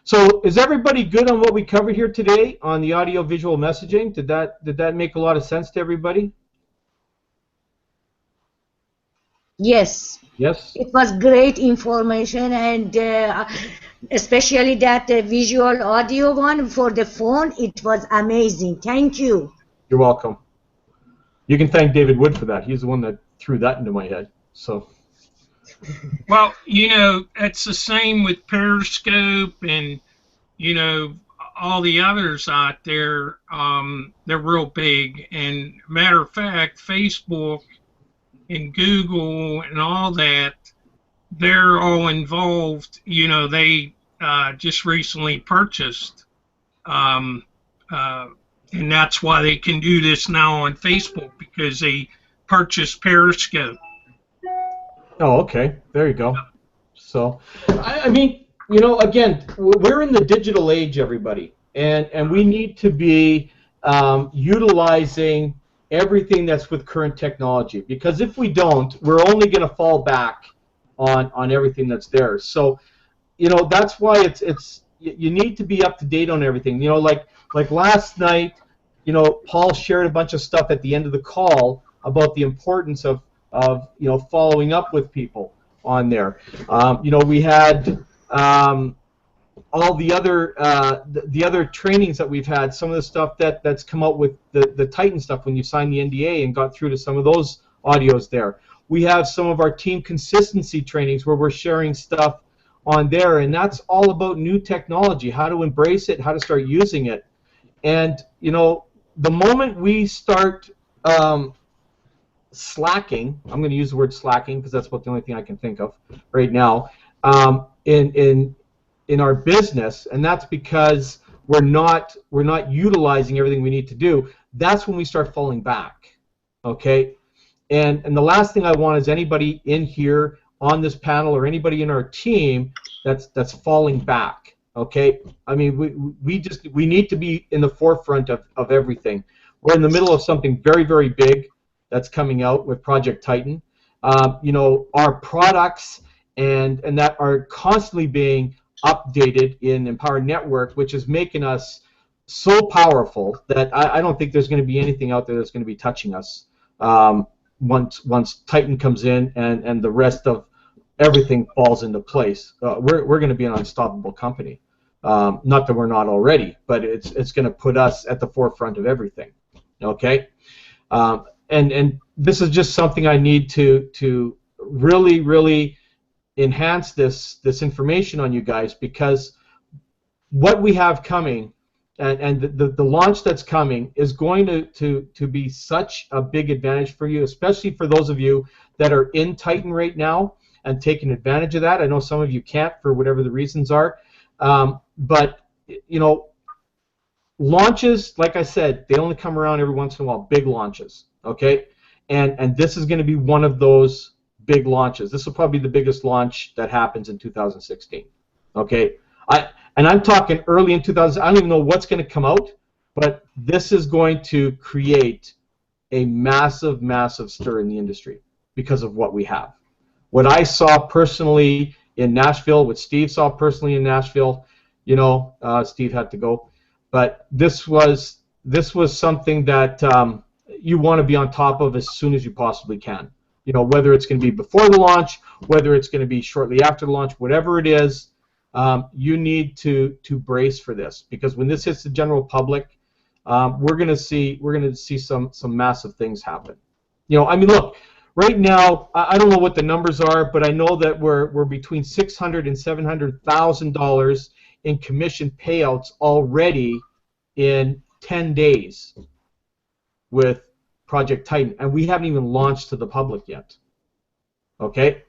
So is everybody good on what we covered here today on the audio visual messaging? Did that make a lot of sense to everybody? Yes. Yes. It was great information, and especially that visual audio one for the phone. It was amazing. Thank you. You're welcome. You can thank David Wood for that. He's the one that threw that into my head. So. Well, you know, it's the same with Periscope and, you know, all the others out there. They're real big. And matter of fact, Facebook and Google and all that, they're all involved. You know, they just recently purchased. And that's why they can do this now on Facebook, because they purchased Periscope. Oh, okay. There you go. So, I mean, you know, again, we're in the digital age, everybody, and we need to be utilizing everything that's with current technology, because if we don't, we're only going to fall back on everything that's there. So, you know, that's why it's you need to be up to date on everything. You know, like last night, you know, Paul shared a bunch of stuff at the end of the call about the importance of you know, following up with people on there. You know, we had all the other trainings that we've had. Some of the stuff that's come out with the Titan stuff when you sign the NDA and got through to some of those audios there. We have some of our team consistency trainings where we're sharing stuff on there, and that's all about new technology, how to embrace it, how to start using it. And you know, the moment we start slacking, I'm going to use the word slacking because that's about the only thing I can think of right now, in our business, and that's because we're not utilizing everything we need to do. That's when we start falling back. Okay, and the last thing I want is anybody in here on this panel or anybody in our team that's falling back. Okay, I mean we need to be in the forefront of everything. We're in the middle of something very, very big that's coming out with Project Titan. You know, our products and that are constantly being updated in Empower Network, which is making us so powerful that I don't think there's going to be anything out there that's going to be touching us once Titan comes in and the rest of everything falls into place. We're going to be an unstoppable company. Not that we're not already, but it's going to put us at the forefront of everything. Okay. And this is just something I need to really, really enhance this information on you guys, because what we have coming and the launch that's coming is going to be such a big advantage for you, especially for those of you that are in Titan right now and taking advantage of that. I know some of you can't for whatever the reasons are, but you know, launches, like I said, they only come around every once in a while, big launches. Okay, and this is going to be one of those big launches. This will probably be the biggest launch that happens in 2016. Okay, I'm talking early in 2000. I don't even know what's going to come out, but this is going to create a massive, massive stir in the industry because of what we have. What I saw personally in Nashville, what Steve saw personally in Nashville, you know, Steve had to go, but this was something that you want to be on top of as soon as you possibly can. You know, whether it's going to be before the launch, whether it's going to be shortly after the launch, whatever it is, you need to brace for this, because when this hits the general public, we're going to see some massive things happen. You know, I mean, look, right now, I don't know what the numbers are, but I know that we're between $600,000 and $700,000 in commission payouts already in 10 days with Project Titan, and we haven't even launched to the public yet. Okay?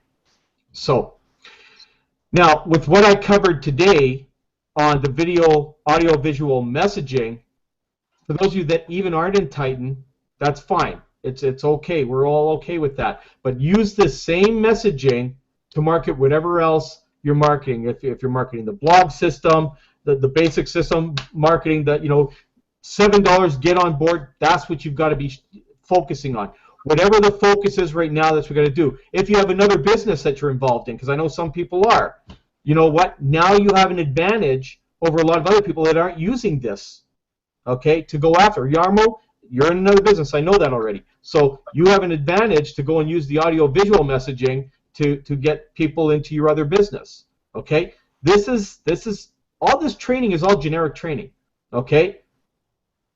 So, now, with what I covered today on the video, audio, visual messaging, for those of you that even aren't in Titan, that's fine. It's okay. We're all okay with that. But use the same messaging to market whatever else you're marketing. If you're marketing the blog system, the basic system marketing, that, you know, $7, get on board, that's what you've got to be focusing on. Whatever the focus is right now, that's what we're going to do. If you have another business that you're involved in, because I know some people are, you know what? Now you have an advantage over a lot of other people that aren't using this, okay, to go after. Yarmo, you're in another business. I know that already. So you have an advantage to go and use the audio-visual messaging to get people into your other business, okay? This is all this training is all generic training, okay?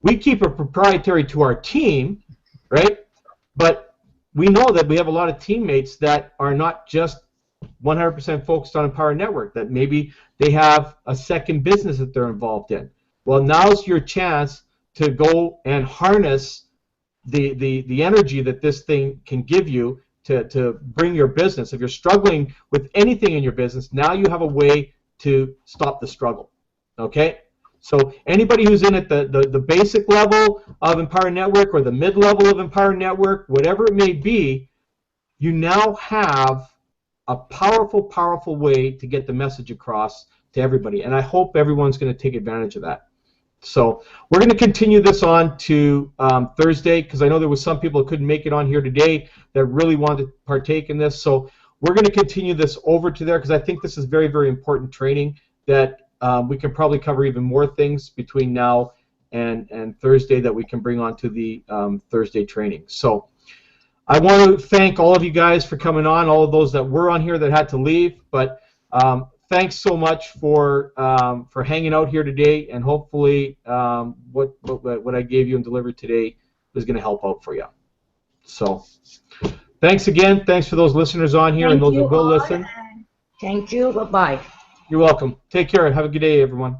We keep it proprietary to our team, right? But we know that we have a lot of teammates that are not just 100% focused on Empower Network, that maybe they have a second business that they're involved in. Well, now's your chance to go and harness the energy that this thing can give you to bring your business. If you're struggling with anything in your business, now you have a way to stop the struggle, okay? So anybody who's in at the basic level of Empower Network or the mid-level of Empower Network, whatever it may be, you now have a powerful, powerful way to get the message across to everybody. And I hope everyone's going to take advantage of that. So we're going to continue this on to Thursday, because I know there was some people that couldn't make it on here today that really wanted to partake in this. So we're going to continue this over to there, because I think this is very, very important training that we can probably cover even more things between now and Thursday that we can bring on to the Thursday training. So I want to thank all of you guys for coming on, all of those that were on here that had to leave, but thanks so much for hanging out here today, and hopefully what I gave you and delivered today is going to help out for you. So thanks again. Thanks for those listeners on here and those that will listen. Thank you. Bye-bye. You're welcome. Take care. Have a good day, everyone.